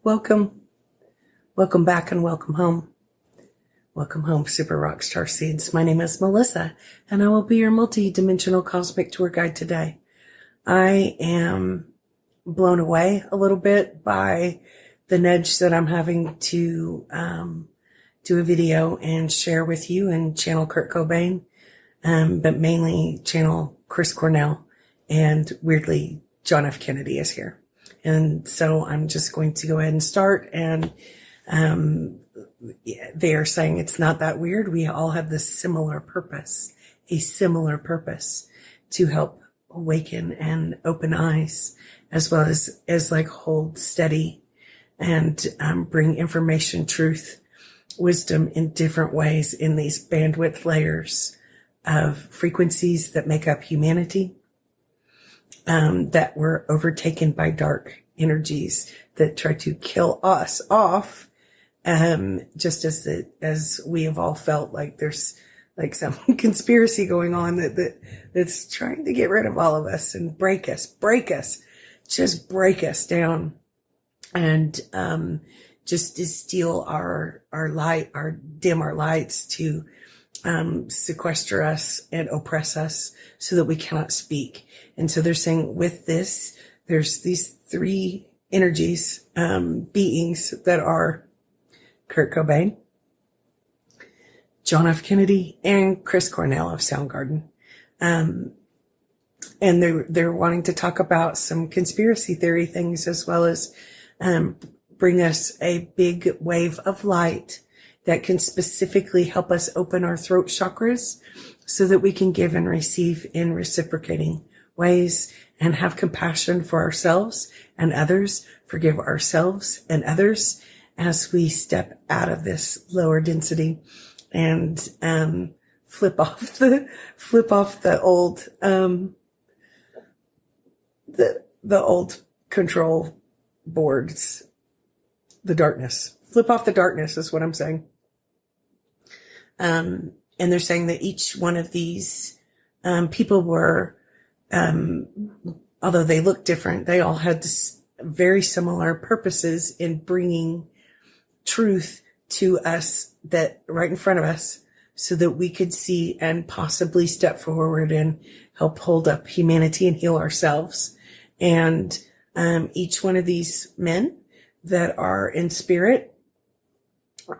Welcome. Welcome back and welcome home. Welcome home, Super Rockstar Seeds. My name is Melissa, and I will be your multi-dimensional cosmic tour guide today. I am blown away a little bit by the nudge that I'm having to do a video and share with you and channel Kurt Cobain, but mainly channel Chris Cornell, and weirdly, John F. Kennedy is here. And so I'm just going to go ahead and start. And they are saying it's not that weird. We all have this similar purpose, a similar purpose to help awaken and open eyes, as well as like hold steady and bring information, truth, wisdom in different ways in these bandwidth layers of frequencies that make up humanity. That were overtaken by dark energies that try to kill us off, just as we have all felt like there's like some conspiracy going on that's trying to get rid of all of us and break us, just break us down, and just to steal our light, dim our lights, to sequester us and oppress us so that we cannot speak. And so they're saying with this, there's these three energies, beings that are Kurt Cobain, John F. Kennedy, and Chris Cornell of Soundgarden. And they're wanting to talk about some conspiracy theory things, as well as bring us a big wave of light that can specifically help us open our throat chakras so that we can give and receive in reciprocating ways and have compassion for ourselves and others, forgive ourselves and others as we step out of this lower density and flip off the old the old control boards, the darkness. Flip off the darkness is what I'm saying. And they're saying that each one of these people were, although they look different, they all had very similar purposes in bringing truth to us, that right in front of us, so that we could see and possibly step forward and help hold up humanity and heal ourselves. And each one of these men that are in spirit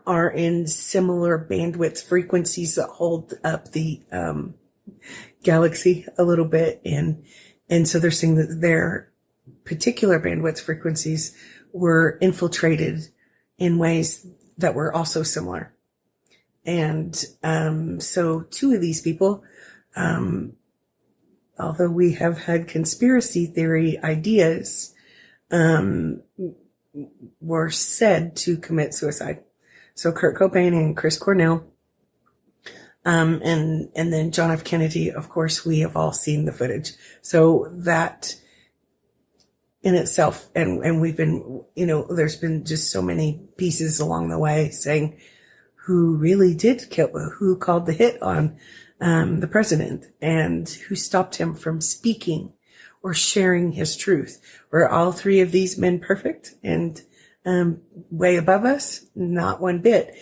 are in similar bandwidth frequencies that hold up the galaxy a little bit. And so they're saying that their particular bandwidth frequencies were infiltrated in ways that were also similar. And so two of these people, although we have had conspiracy theory ideas, were said to commit suicide. So Kurt Cobain and Chris Cornell, and then John F. Kennedy, of course, we have all seen the footage. So that in itself, and we've been, there's been just so many pieces along the way saying who really did kill, who called the hit on the president, and who stopped him from speaking or sharing his truth. Were all three of these men perfect and way above us? Not one bit.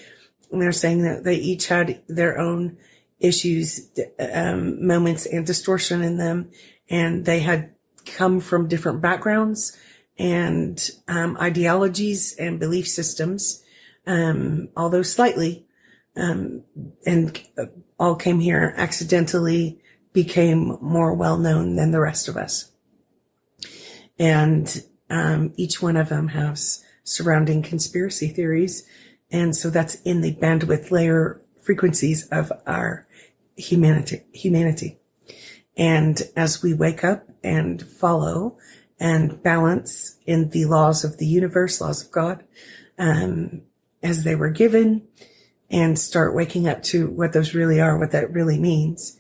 And they're saying that they each had their own issues, moments, and distortion in them, and they had come from different backgrounds and ideologies and belief systems, although slightly, and all came here accidentally, became more well-known than the rest of us. And each one of them has surrounding conspiracy theories. And so that's in the bandwidth layer frequencies of our humanity. And as we wake up and follow and balance in the laws of the universe, laws of God, as they were given, and start waking up to what those really are, what that really means,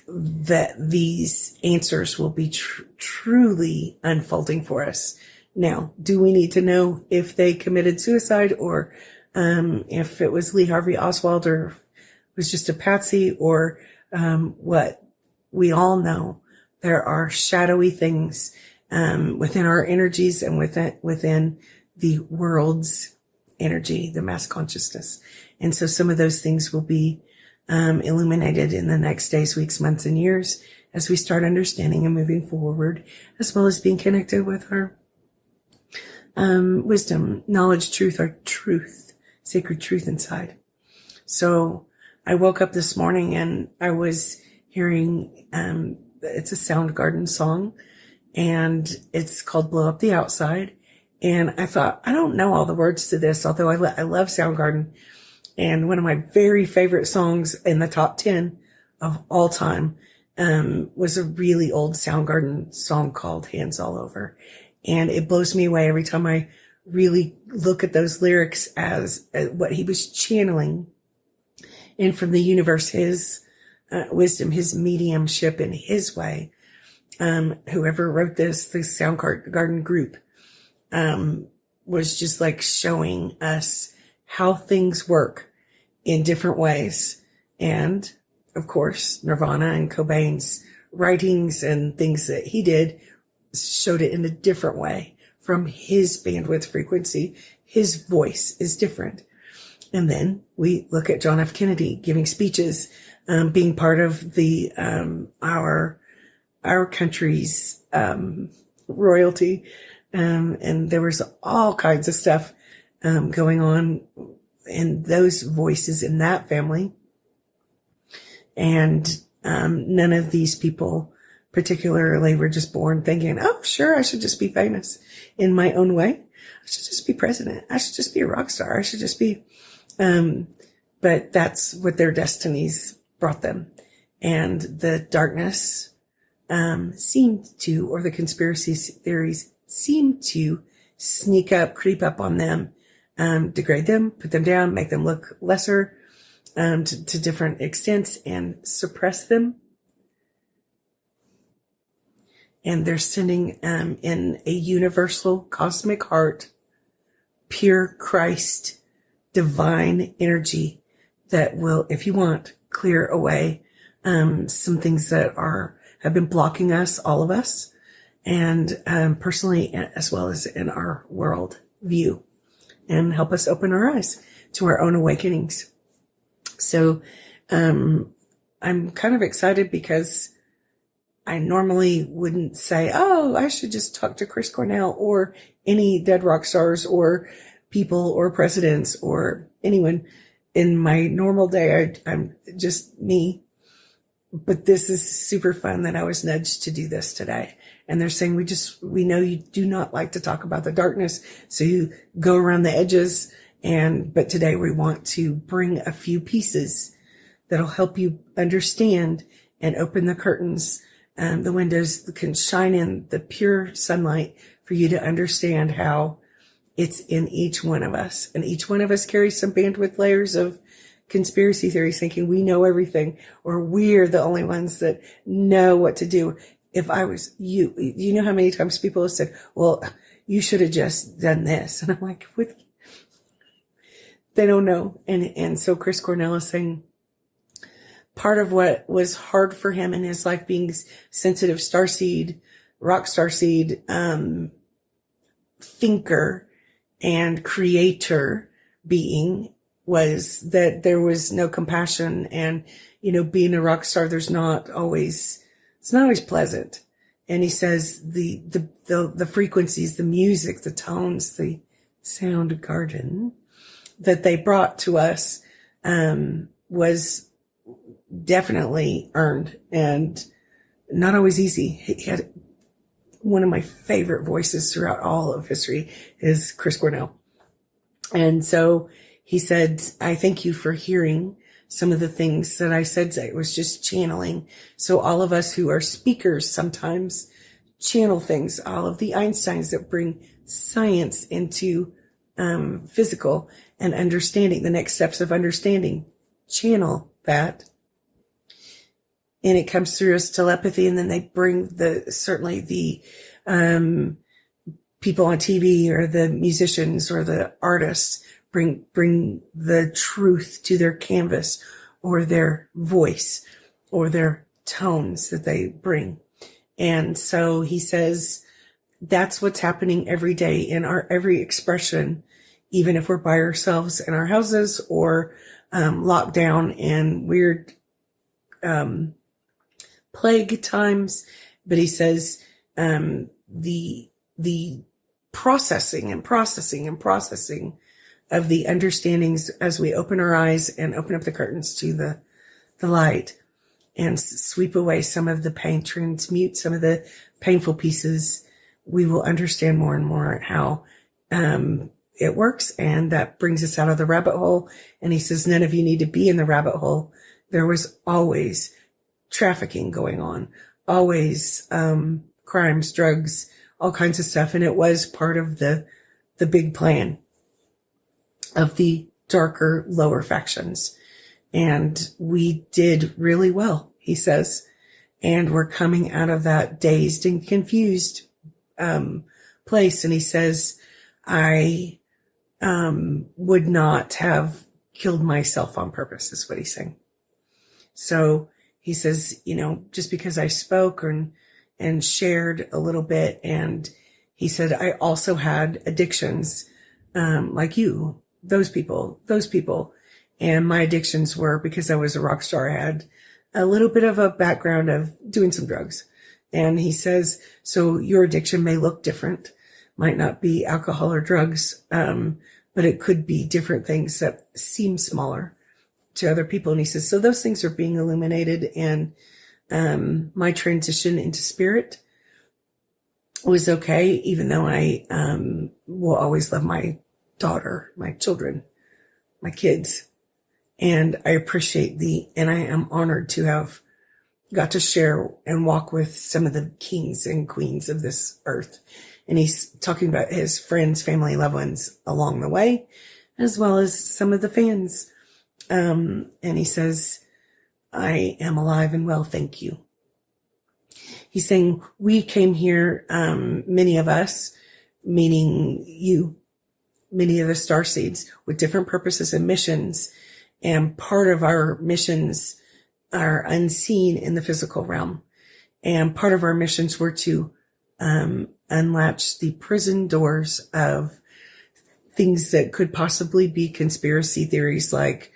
that these answers will be truly unfolding for us. Now, do we need to know if they committed suicide, or if it was Lee Harvey Oswald, or it was just a patsy, or what? We all know there are shadowy things within our energies and within the world's energy, the mass consciousness. And so some of those things will be illuminated in the next days, weeks, months, and years as we start understanding and moving forward, as well as being connected with our wisdom, knowledge, truth, our truth, sacred truth inside. So I woke up this morning and I was hearing, it's a Soundgarden song, and it's called Blow Up the Outside. And I thought, I don't know all the words to this, although I love Soundgarden. And one of my very favorite songs in the top 10 of all time was a really old Soundgarden song called Hands All Over. And it blows me away every time I really look at those lyrics as what he was channeling and from the universe, his wisdom, his mediumship in his way. Whoever wrote this, the Soundgarden group, was just like showing us how things work in different ways. And of course, Nirvana and Cobain's writings and things that he did showed it in a different way from his bandwidth frequency. His voice is different. And then we look at John F. Kennedy giving speeches, being part of the, our country's, royalty. And there was all kinds of stuff, going on in those voices in that family. And, none of these people particularly were just born thinking, oh, sure, I should just be famous in my own way. I should just be president. I should just be a rock star. I should just be, but that's what their destinies brought them. And the darkness, seemed to, or the conspiracy theories seemed to sneak up, creep up on them, degrade them, put them down, make them look lesser, to different extents, and suppress them. And they're sending, in a universal cosmic heart, pure Christ, divine energy that will, if you want, clear away, some things that have been blocking us, all of us, and, personally, as well as in our world view, and help us open our eyes to our own awakenings. So, I'm kind of excited because I normally wouldn't say, oh, I should just talk to Chris Cornell or any dead rock stars or people or presidents or anyone. In my normal day, I'm just me. But this is super fun that I was nudged to do this today. And they're saying, we know you do not like to talk about the darkness. So you go around the edges. But today we want to bring a few pieces that'll help you understand and open the curtains, the windows that can shine in the pure sunlight for you to understand how it's in each one of us. And each one of us carries some bandwidth layers of conspiracy theories, thinking we know everything, or we're the only ones that know what to do. If I was you know how many times people have said, well, you should have just done this. And I'm like, they don't know. And so Chris Cornell is saying part of what was hard for him in his life, being sensitive starseed, rock starseed, thinker and creator being, was that there was no compassion. And, being a rock star, it's not always pleasant. And he says the frequencies, the music, the tones, the Soundgarden that they brought to us, was definitely earned and not always easy. He had one of my favorite voices throughout all of history is Chris Cornell. And so he said, I thank you for hearing some of the things that I said today. It was just channeling. So all of us who are speakers sometimes channel things, all of the Einsteins that bring science into physical and understanding, the next steps of understanding, channel that. And it comes through as telepathy. And then they bring certainly the people on TV or the musicians or the artists bring the truth to their canvas or their voice or their tones that they bring. And so he says, that's what's happening every day in our every expression, even if we're by ourselves in our houses or locked down in weird plague times. But he says the processing and processing and processing of the understandings as we open our eyes and open up the curtains to the light and sweep away some of the pain, transmute some of the painful pieces, we will understand more and more how it works. And that brings us out of the rabbit hole. And he says, none of you need to be in the rabbit hole. There was always trafficking going on, always crimes, drugs, all kinds of stuff. And it was part of the big plan of the darker, lower factions. And we did really well, he says. And we're coming out of that dazed and confused place. And he says, I would not have killed myself on purpose, is what he's saying. So he says, just because I spoke and shared a little bit, and he said, I also had addictions, like you, those people. And my addictions were because I was a rock star. I had a little bit of a background of doing some drugs. And he says, so your addiction may look different, might not be alcohol or drugs, but it could be different things that seem smaller to other people. And he says, so those things are being illuminated. And my transition into spirit was okay, even though I will always love my daughter, my children, my kids. And I appreciate and I am honored to have got to share and walk with some of the kings and queens of this earth. And he's talking about his friends, family, loved ones along the way, as well as some of the fans. And he says, I am alive and well, thank you. He's saying, we came here, many of us, meaning you, many of the starseeds, with different purposes and missions. And part of our missions are unseen in the physical realm. And part of our missions were to unlatch the prison doors of things that could possibly be conspiracy theories, like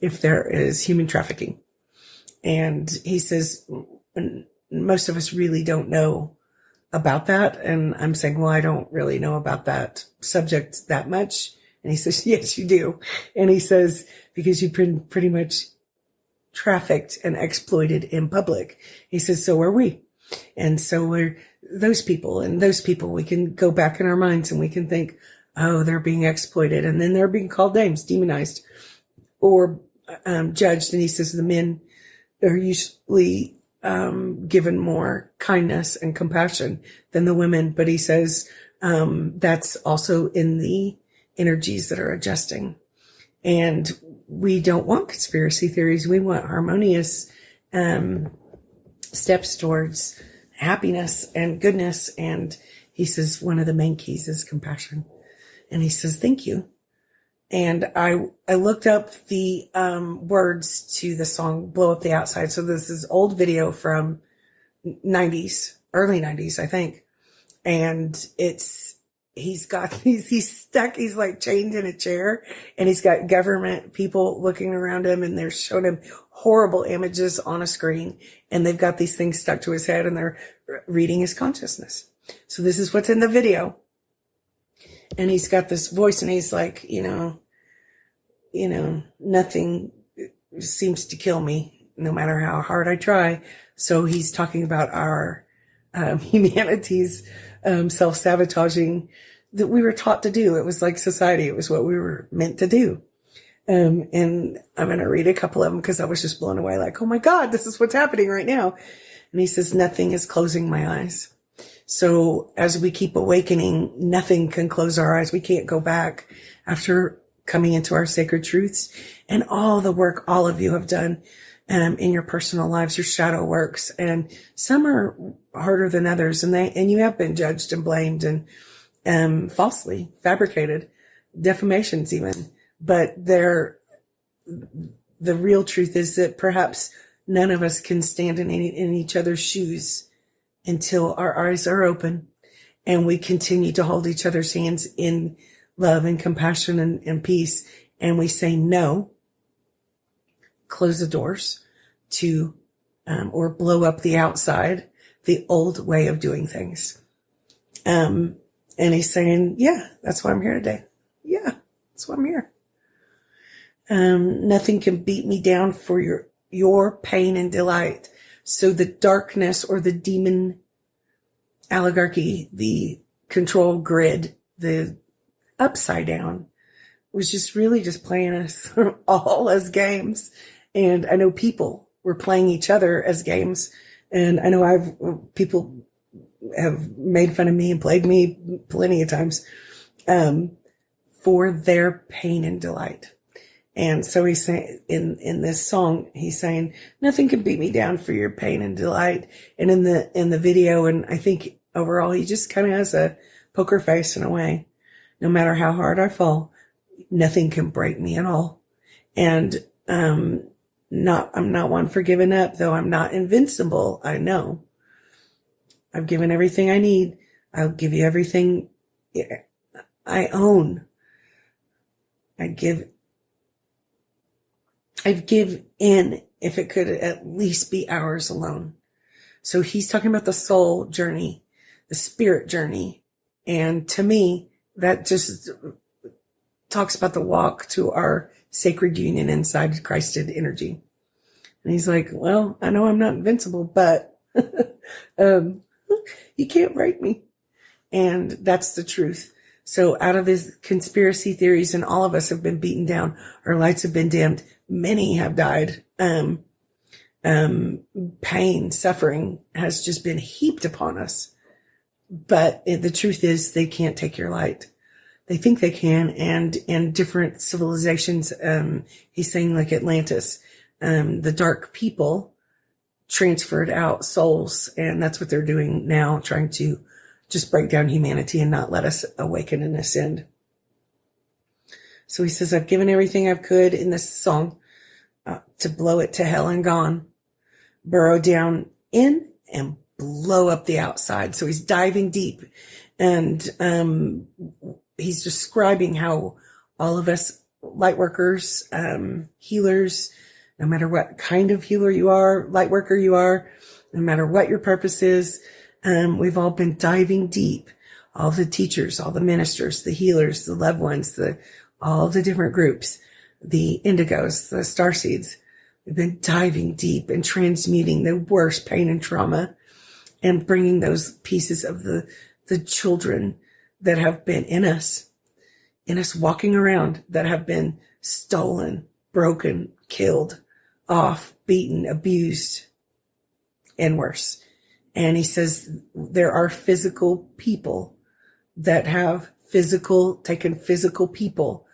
if there is human trafficking. And he says, most of us really don't know about that. And I'm saying, well, I don't really know about that subject that much. And he says, yes, you do. And he says, because you've been pretty much trafficked and exploited in public. He says, so are we. And so we're those people, and those people, we can go back in our minds and we can think, oh, they're being exploited. And then they're being called names, demonized or judged. And he says the men are usually given more kindness and compassion than the women. But he says that's also in the energies that are adjusting. And we don't want conspiracy theories. We want harmonious steps towards happiness and goodness. And he says one of the main keys is compassion. And he says, thank you. And I looked up the words to the song Blow Up the Outside. So this is old video from 90s, early 90s, I think. And he's stuck, he's like chained in a chair, and he's got government people looking around him, and they're showing him horrible images on a screen, and they've got these things stuck to his head, and they're reading his consciousness. So this is what's in the video. And he's got this voice, and he's like, nothing seems to kill me, no matter how hard I try. So he's talking about our humanity's self-sabotaging that we were taught to do. It was like society. It was what we were meant to do. And I'm going to read a couple of them because I was just blown away, like, oh my God, this is what's happening right now. And he says, nothing is closing my eyes. So as we keep awakening, nothing can close our eyes. We can't go back after coming into our sacred truths and all the work all of you have done in your personal lives, your shadow works. And some are harder than others, and you have been judged and blamed and falsely fabricated, defamations even. But the real truth is that perhaps none of us can stand in each other's shoes until our eyes are open and we continue to hold each other's hands in love and compassion and peace. And we say no, close the doors to, or blow up the outside, the old way of doing things. And he's saying, yeah, that's why I'm here today. Yeah, that's why I'm here. Nothing can beat me down for your pain and delight. So the darkness or the demon oligarchy, the control grid, the upside down was just really just playing us all as games. And I know people were playing each other as games. And I know people have made fun of me and played me plenty of times, for their pain and delight. And so he's saying in this song, he's saying, nothing can beat me down for your pain and delight. And in the video, and I think overall, he just kind of has a poker face in a way. No matter how hard I fall, nothing can break me at all. And, I'm not one for giving up, though I'm not invincible. I know I've given everything I need. I'll give you everything I own. I'd give in if it could at least be hours alone. So he's talking about the soul journey, the spirit journey. And to me, that just talks about the walk to our sacred union inside Christed energy. And he's like, well, I know I'm not invincible, but you can't break me. And that's the truth. So out of his conspiracy theories, and all of us have been beaten down, our lights have been dimmed, many have died. Pain, suffering has just been heaped upon us. But the truth is they can't take your light. They think they can. And in different civilizations, he's saying like Atlantis, the dark people transferred out souls. And that's what they're doing now, trying to just break down humanity and not let us awaken and ascend. So he says, I've given everything I could in this song to blow it to hell and gone, burrow down in and blow up the outside. So he's diving deep, and he's describing how all of us light workers, healers, no matter what kind of healer you are, light worker you are, no matter what your purpose is, we've all been diving deep. All the teachers, all the ministers, the healers, the loved ones, all the different groups, the indigos, the starseeds. We've been diving deep and transmuting the worst pain and trauma and bringing those pieces of the children that have been in us walking around, that have been stolen, broken, killed, off, beaten, abused, and worse. And he says there are physical people that have taken physical people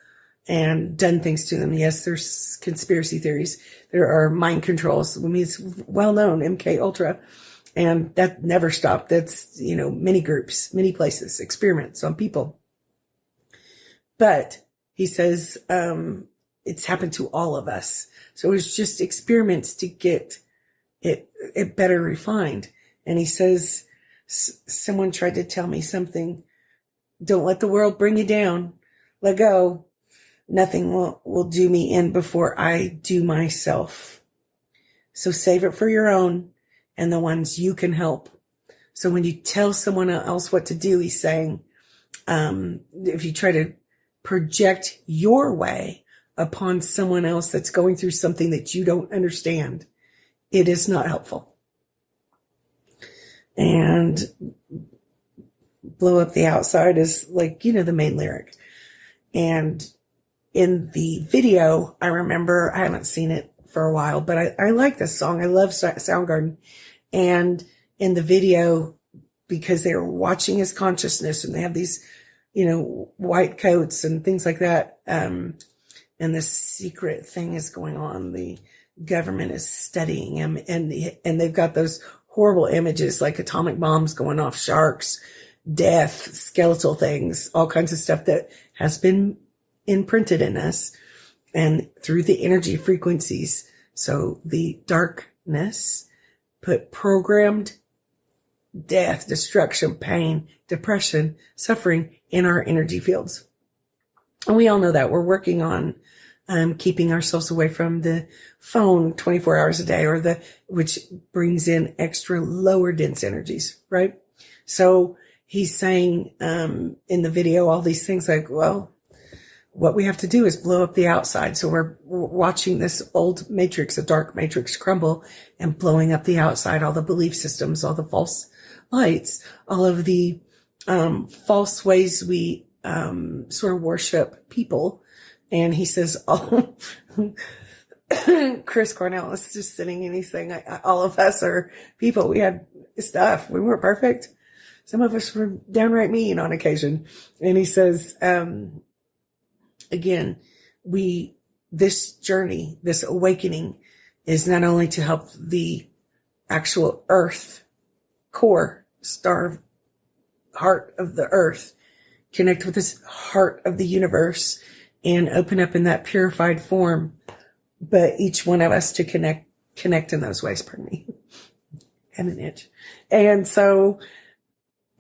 and done things to them. Yes, there's conspiracy theories. There are mind controls. I mean, it's well known, MK Ultra. And that never stopped. That's, many groups, many places, experiments on people. But he says, it's happened to all of us. So it's just experiments to get it better refined. And he says, someone tried to tell me something. Don't let the world bring you down. Let go. Nothing will do me in before I do myself. So save it for your own and the ones you can help. So when you tell someone else what to do, he's saying, if you try to project your way upon someone else that's going through something that you don't understand, it is not helpful. And blow up the outside is like, the main lyric. And in the video, I remember, I haven't seen it for a while, but I like this song. I love Soundgarden. And in the video, because they're watching his consciousness and they have these, white coats and things like that. And this secret thing is going on. The government is studying him, and they've got those horrible images like atomic bombs going off, sharks, death, skeletal things, all kinds of stuff that has been imprinted in us and through the energy frequencies. So the darkness put programmed death, destruction, pain, depression, suffering in our energy fields. And we all know that. We're working on keeping ourselves away from the phone 24 hours a day, which brings in extra lower dense energies, right? So he's saying in the video all these things like, well, what we have to do is blow up the outside. So we're watching this old matrix, a dark matrix, crumble and blowing up the outside, all the belief systems, all the false lights, all of the false ways we sort of worship people. And he says, oh, Chris Cornell is just sitting and he's saying, all of us are people. We had stuff. We weren't perfect. Some of us were downright mean on occasion. And he says, again, this journey, this awakening is not only to help the actual earth core, star heart of the earth, connect with this heart of the universe and open up in that purified form, but each one of us to connect in those ways, pardon me, and an itch. And so,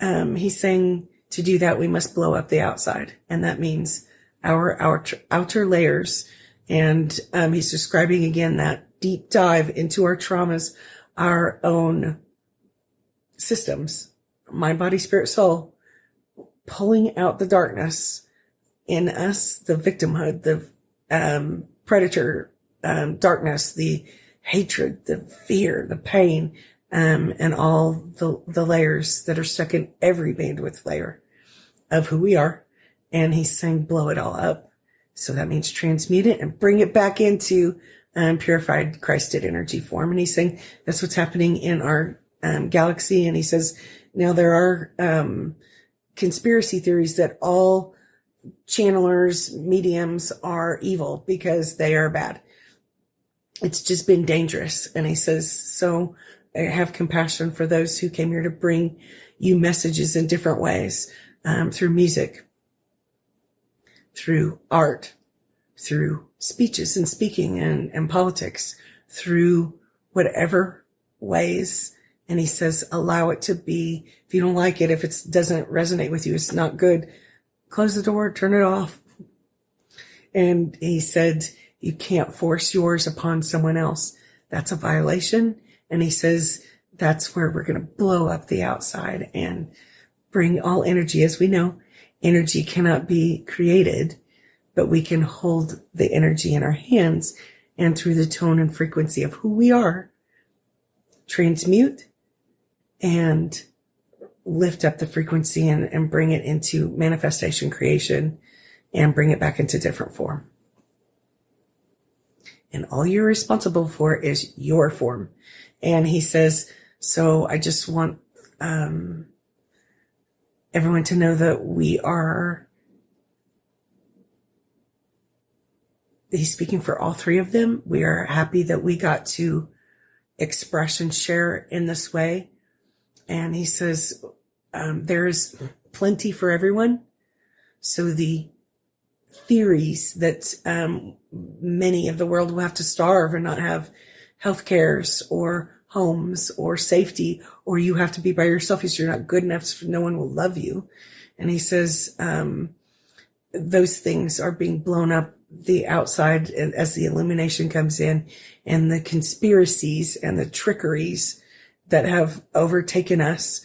he's saying to do that, we must blow up the outside. And that means our outer layers. And, he's describing again that deep dive into our traumas, our own systems, mind, body, spirit, soul, pulling out the darkness in us, the victimhood, the predator darkness, the hatred, the fear, the pain, and all the layers that are stuck in every bandwidth layer of who we are. And he's saying, blow it all up. So that means transmute it and bring it back into purified Christed energy form. And he's saying that's what's happening in our galaxy. And he says, now there are conspiracy theories that all channelers, mediums are evil because they are bad. It's just been dangerous. And he says, so have compassion for those who came here to bring you messages in different ways, through music, through art, through speeches and speaking and politics, through whatever ways. And he says, allow it to be. If you don't like it, if it doesn't resonate with you, it's not good, close the door, turn it off. And he said, you can't force yours upon someone else. That's a violation. And he says, that's where we're going to blow up the outside and bring all energy. As we know, energy cannot be created, but we can hold the energy in our hands and through the tone and frequency of who we are, transmute and lift up the frequency and bring it into manifestation, creation, and bring it back into different form. And all you're responsible for is your form. And he says, so I just want everyone to know that he's speaking for all three of them. We are happy that we got to express and share in this way. And he says, there's plenty for everyone. So the theories that many of the world will have to starve and not have health cares or homes or safety, or you have to be by yourself because you're not good enough, so no one will love you. And he says those things are being blown up the outside as the illumination comes in, and the conspiracies and the trickeries that have overtaken us.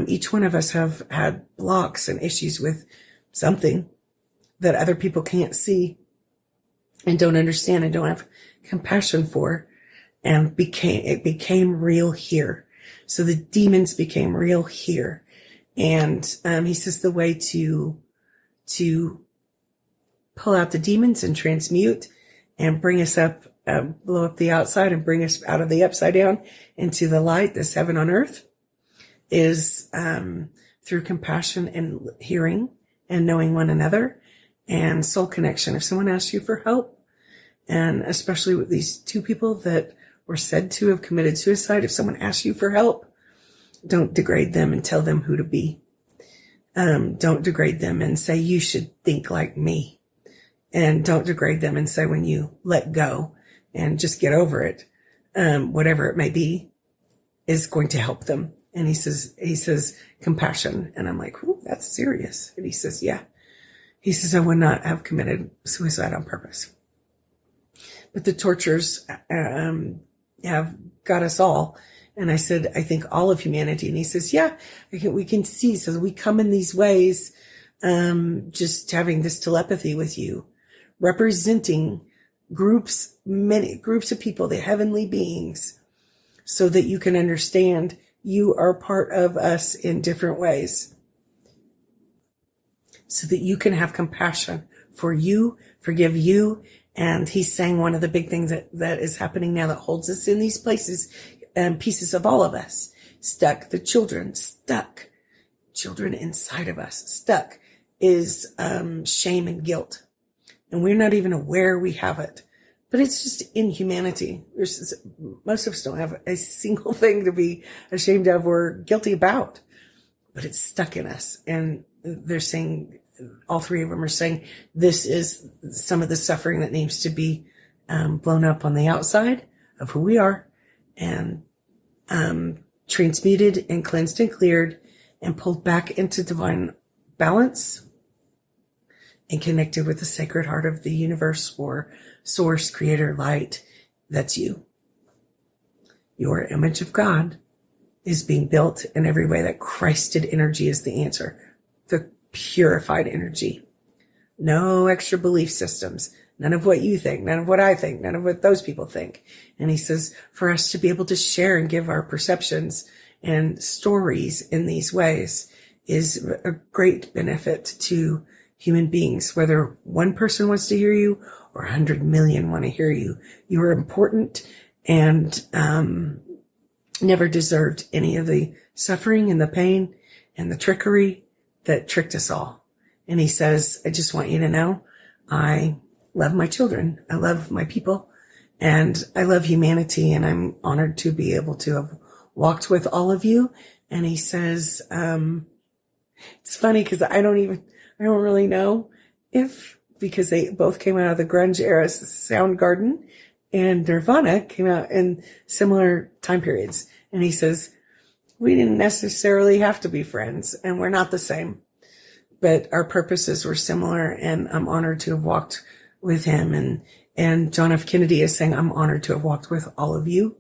Each one of us have had blocks and issues with something that other people can't see and don't understand and don't have compassion for, and it became real here. So the demons became real here. And he says the way to pull out the demons and transmute and bring us up, blow up the outside and bring us out of the upside down into the light, this heaven on earth, is through compassion and hearing and knowing one another and soul connection. If someone asks you for help, and especially with these two people that were said to have committed suicide, if someone asks you for help, don't degrade them and tell them who to be. Don't degrade them and say, you should think like me. And don't degrade them and say, when you let go and just get over it, whatever it may be, is going to help them. And he says, compassion. And I'm like, ooh, that's serious. And he says, yeah. He says, I would not have committed suicide on purpose. But the tortures have got us all. And I said, I think all of humanity. And he says, yeah, we can see. So we come in these ways, just having this telepathy with you, representing groups, many groups of people, the heavenly beings, so that you can understand you are part of us in different ways, so that you can have compassion for you, forgive you. And he's saying one of the big things that is happening now that holds us in these places and pieces of all of us, stuck children inside of us, stuck is shame and guilt. And we're not even aware we have it. But it's just inhumanity. Most of us don't have a single thing to be ashamed of or guilty about. But it's stuck in us. And they're saying, all three of them are saying, this is some of the suffering that needs to be blown up on the outside of who we are, and transmuted and cleansed and cleared and pulled back into divine balance and connected with the sacred heart of the universe or source, creator, light. That's you. Your image of God is being built in every way. That Christed energy is the answer. The purified energy. No extra belief systems. None of what you think, none of what I think, none of what those people think. And he says for us to be able to share and give our perceptions and stories in these ways is a great benefit to human beings, whether one person wants to hear you or 100 million want to hear you. You are important and never deserved any of the suffering and the pain and the trickery that tricked us all. And he says, I just want you to know, I love my children. I love my people, and I love humanity. And I'm honored to be able to have walked with all of you. And he says, it's funny because I don't really know because they both came out of the grunge era. Soundgarden and Nirvana came out in similar time periods. And he says, we didn't necessarily have to be friends, and we're not the same, but our purposes were similar. And I'm honored to have walked with him. And John F. Kennedy is saying, I'm honored to have walked with all of you,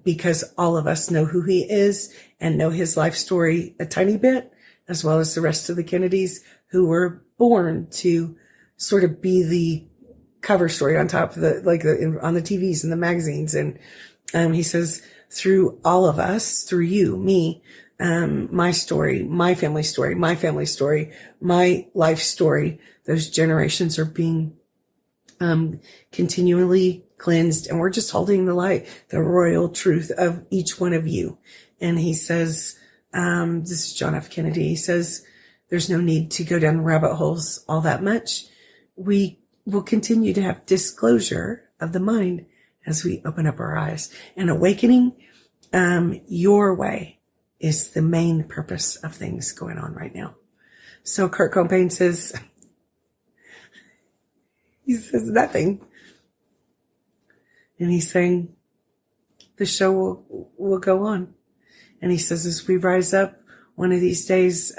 because all of us know who he is and know his life story a tiny bit, as well as the rest of the Kennedys who were born to sort of be the cover story on top of on the TVs and the magazines. And, he says, through all of us, through you, me, my story, my family story, my life story, those generations are being, continually cleansed. And we're just holding the light, the royal truth of each one of you. And he says, this is John F. Kennedy. He says, there's no need to go down rabbit holes all that much. We will continue to have disclosure of the mind as we open up our eyes. And awakening, your way is the main purpose of things going on right now. So Kurt Cobain says, he says nothing. And he's saying, the show will go on. And he says, as we rise up one of these days,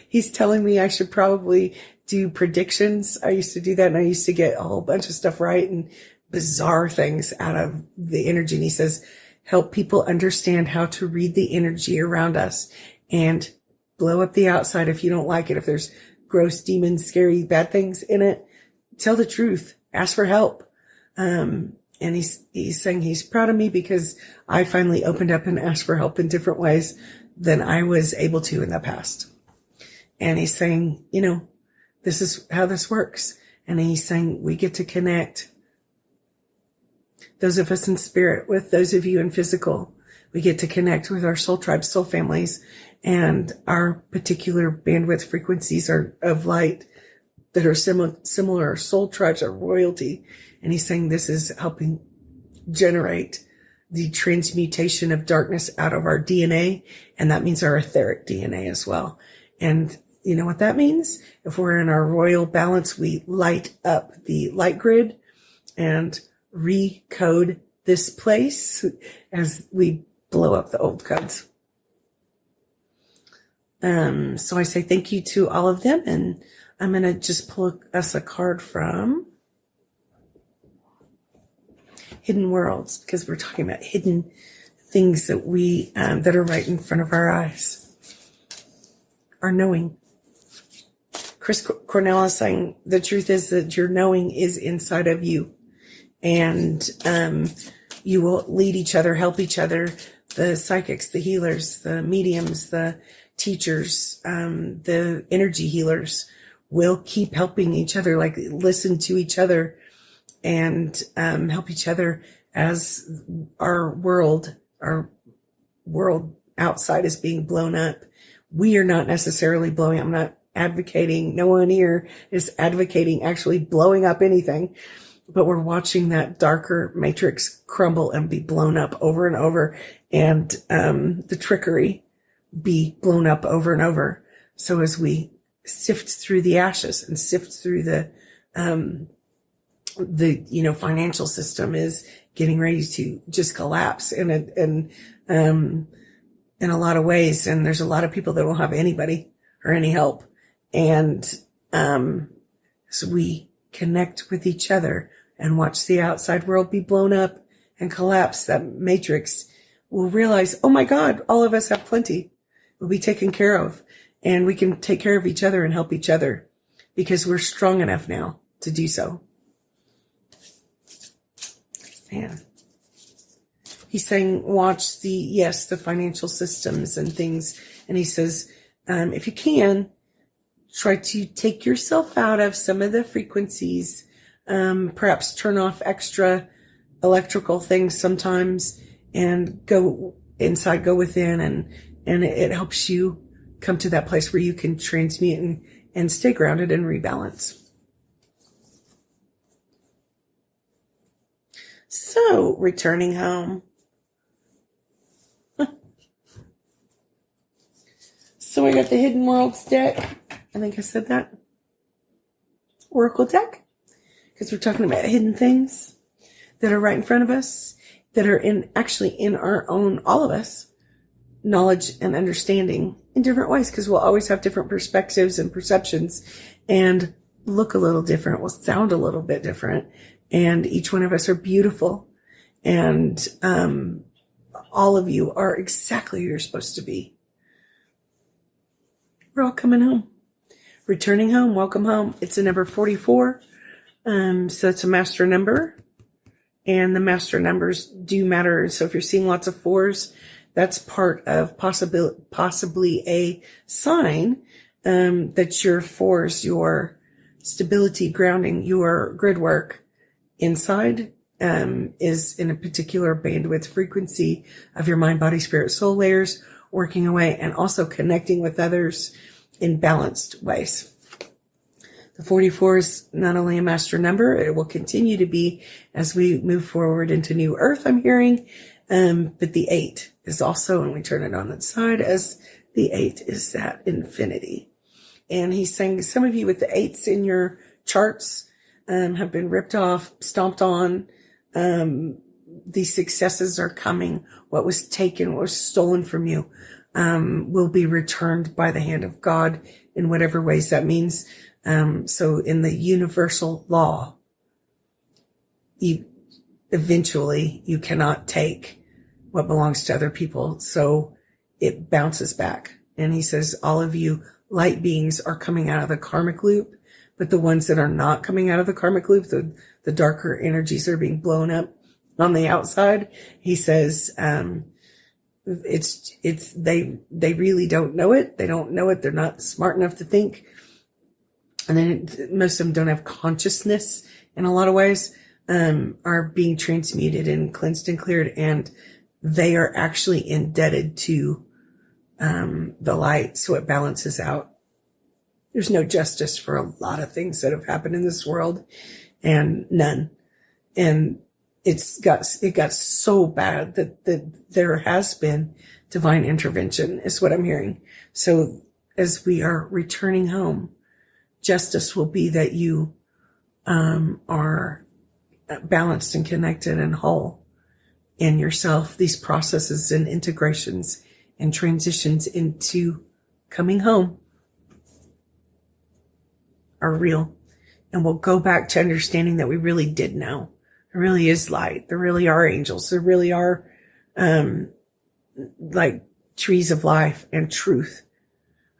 he's telling me I should probably do predictions. I used to do that, and I used to get a whole bunch of stuff right and bizarre things out of the energy. And he says, help people understand how to read the energy around us and blow up the outside if you don't like it. If there's gross, demons, scary, bad things in it, tell the truth. Ask for help. And he's saying he's proud of me because I finally opened up and asked for help in different ways than I was able to in the past. And he's saying, this is how this works. And he's saying we get to connect, those of us in spirit with those of you in physical. We get to connect with our soul tribes, soul families, and our particular bandwidth frequencies are of light that are similar. Soul tribes are royalty. And he's saying this is helping generate the transmutation of darkness out of our DNA. And that means our etheric DNA as well. And you know what that means? If we're in our royal balance, we light up the light grid and recode this place as we blow up the old codes. So I say thank you to all of them, and I'm going to just pull us a card from Hidden Worlds, because we're talking about hidden things that we, that are right in front of our eyes. Our knowing. Cornell is saying the truth is that your knowing is inside of you, and, you will lead each other, help each other, the psychics, the healers, the mediums, the teachers, the energy healers will keep helping each other, like listen to each other and help each other as our world outside is being blown up. We are not necessarily blowing up. I'm not advocating, no one here is advocating actually blowing up anything, but we're watching that darker matrix crumble and be blown up over and over, and the trickery be blown up over and over. So as we sift through the ashes and sift through the financial system is getting ready to just collapse in a lot of ways. And there's a lot of people that won't have anybody or any help. And so we connect with each other and watch the outside world be blown up and collapse, that matrix, we'll realize, oh my God, all of us have plenty. We'll be taken care of, and we can take care of each other and help each other because we're strong enough now to do so. Man. He's saying, watch the financial systems and things. And he says, if you can, try to take yourself out of some of the frequencies, perhaps turn off extra electrical things sometimes and go inside, go within, and it helps you come to that place where you can transmute and stay grounded and rebalance. So, returning home. So I got the Hidden Worlds deck. I think I said that. Oracle deck. Because we're talking about hidden things that are right in front of us, that are actually in our own, all of us, knowledge and understanding in different ways, because we'll always have different perspectives and perceptions and look a little different, will sound a little bit different, and each one of us are beautiful, and all of you are exactly who you're supposed to be. We're all coming home. Returning home, welcome home. It's a number 44, so it's a master number, and the master numbers do matter. So if you're seeing lots of 4s, that's part of possibly a sign that your 4s, your stability, grounding, your grid work inside is in a particular bandwidth frequency of your mind, body, spirit, soul layers, working away and also connecting with others in balanced ways. The 44 is not only a master number, it will continue to be as we move forward into new earth, I'm hearing, but the 8 is also, and we turn it on its side, as the 8 is that infinity. And he's saying some of you with the 8s in your charts have been ripped off, stomped on. These successes are coming. What was taken, what was stolen from you, will be returned by the hand of God in whatever ways that means. So in the universal law, you cannot take what belongs to other people. So it bounces back. And he says, all of you light beings are coming out of the karmic loop, but the ones that are not coming out of the karmic loop, the darker energies are being blown up on the outside. He says, they really don't know it. They don't know it. They're not smart enough to think. And then most of them don't have consciousness in a lot of ways, are being transmuted and cleansed and cleared. And they are actually indebted to, the light. So it balances out. There's no justice for a lot of things that have happened in this world, and none. And it got so bad that there has been divine intervention is what I'm hearing. So as we are returning home, justice will be that you, are balanced and connected and whole. in yourself, these processes and integrations and transitions into coming home are real. And we'll go back to understanding that we really did know. There really is light. There really are angels. There really are, like trees of life and truth.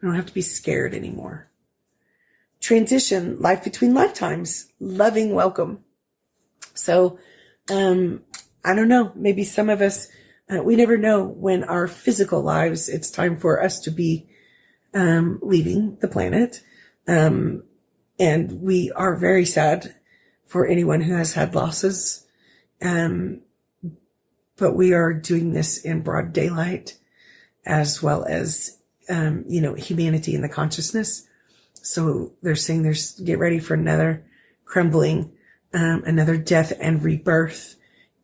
We don't have to be scared anymore. Transition, life between lifetimes, loving welcome. So, I don't know, maybe some of us, we never know when our physical lives, it's time for us to be, leaving the planet. And we are very sad for anyone who has had losses. But we are doing this in broad daylight, as well as, humanity in the consciousness. So they're saying get ready for another crumbling, another death and rebirth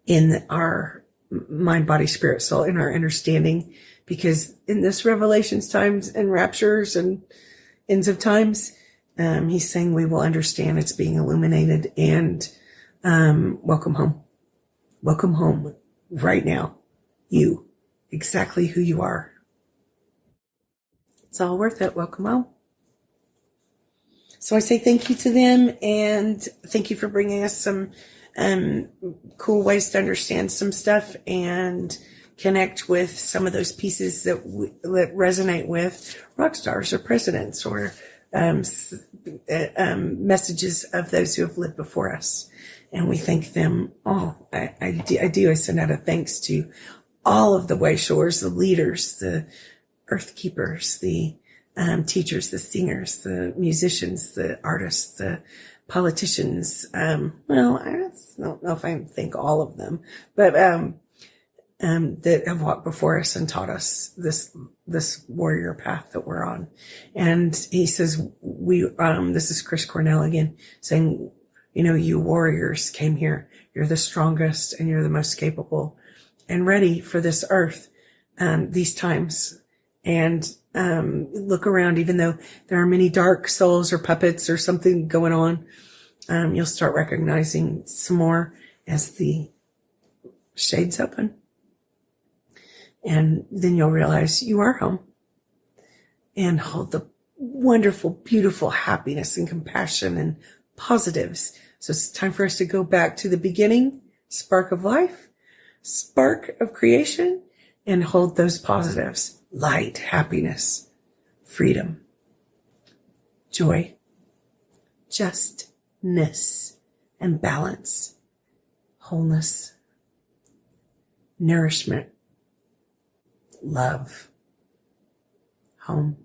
in our mind, body, spirit, soul, in our understanding. Because in this revelations times and raptures and ends of times, he's saying we will understand it's being illuminated, and welcome home. Welcome home right now. You, exactly who you are. It's all worth it. Welcome home. So I say thank you to them, and thank you for bringing us some cool ways to understand some stuff and connect with some of those pieces that resonate with rock stars or presidents or messages of those who have lived before us. And we thank them all. I do. I send out a thanks to all of the way shores, the leaders, the earth keepers, the teachers, the singers, the musicians, the artists, the politicians. Well, I don't know if I thank all of them, but that have walked before us and taught us this warrior path that we're on. And he says, this is Chris Cornell again, saying, you warriors came here. You're the strongest and you're the most capable and ready for this earth, these times. And look around, even though there are many dark souls or puppets or something going on, you'll start recognizing some more as the shades open. And then you'll realize you are home, and hold the wonderful, beautiful happiness and compassion and positives. So it's time for us to go back to the beginning, spark of life, spark of creation, and hold those positives: light, happiness, freedom, joy, justness, and balance, wholeness, nourishment, love, home.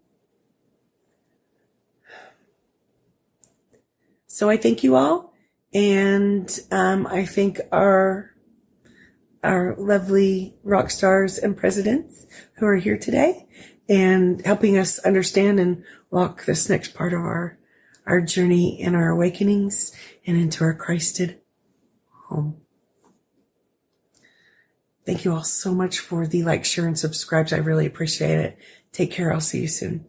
So I thank you all, and I thank our lovely rock stars and presidents who are here today and helping us understand and walk this next part of our journey in our awakenings and into our Christed home. Thank you all so much for the like, share, and subscribes. I really appreciate it. Take care. I'll see you soon.